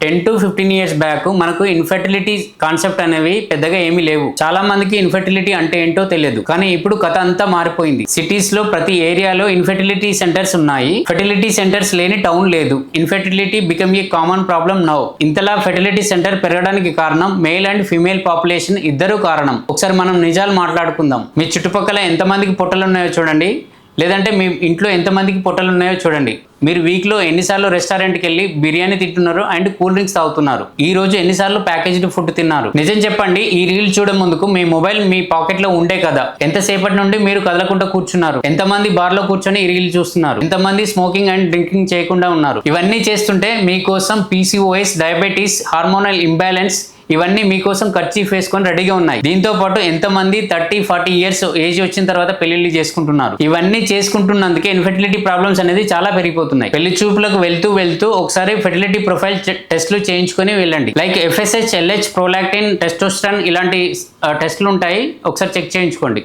10 to 15 years back మనకు infertility concept అనేవి పెద్దగా ఏమీ లేవు. చాలా మందికి ఇన్ఫర్టిలిటీ అంటే ఏంటో తెలియదు. కానీ ఇప్పుడు కథ అంతా మారిపోయింది. సిటీస్ లో ప్రతి ఏరియాలో ఇన్ఫర్టిలిటీ సెంటర్స్ ఉన్నాయి. ఫెర్టిలిటీ సెంటర్స్ లేని టౌన్ లేదు. Infertility become a common problem now. ఇంతలా ఫెర్టిలిటీ సెంటర్ పెరగడానికి కారణం మేల్ అండ్ ఫీమేల్ పాపులేషన్ ఇద్దరు కారణం. ఒకసారి మనం నిజాలు మాట్లాడుకుందాం. మీ చుట్టుపక్కల ఎంతమందికి పొట్టలు ఉన్నాయో చూడండి, లేదంటే మీ ఇంట్లో ఎంతమందికి పొట్టలు ఉన్నాయో చూడండి. మీరు వీక్లో ఎన్నిసార్లు రెస్టారెంట్కి వెళ్ళి బిర్యానీ తింటున్నారు అండ్ కూల్ డ్రింక్స్ తాగుతున్నారు. ఈ రోజు ఎన్నిసార్లు ప్యాకేజ్డ్ ఫుడ్ తిన్నారు? నిజం చెప్పండి, ఈ రీల్ చూడే ముందుకు మీ మొబైల్ మీ పాకెట్ లో ఉండే కదా, ఎంతసేపటి నుండి మీరు కదలకుండా కూర్చున్నారు? ఎంతమంది బార్ లో కూర్చొని ఈ రీల్ చూస్తున్నారు? ఎంతమంది స్మోకింగ్ అండ్ డ్రింకింగ్ చేయకుండా ఉన్నారు? ఇవన్నీ చేస్తుంటే మీకోసం PCOS, డయాబెటీస్, హార్మోనల్ ఇంబ్యాలెన్స్ ఇవన్నీ మీకోసం కర్చీఫ్ వేసుకొని రెడీగా ఉన్నాయి. దీంతో పాటు ఎంతమంది 30-40 years ఏజ్ వచ్చిన తర్వాత పెళ్లిళ్ళు చేసుకుంటున్నారు? ఇవన్నీ చేసుకుంటున్నందుకే ఇన్ఫర్టిలిటీ ప్రాబ్లమ్స్ అనేది చాలా పెరిగిపోతున్నాయి. పెళ్లి చూపులకు వెళ్తూ ఒకసారి ఫెర్టిలిటీ ప్రొఫైల్ టెస్ట్లు చేయించుకొని వెళ్ళండి. Like FSH, LH, prolactin, testosterone ఇలాంటి టెస్ట్లు ఉంటాయి. ఒకసారి చెక్ చేయించుకోండి.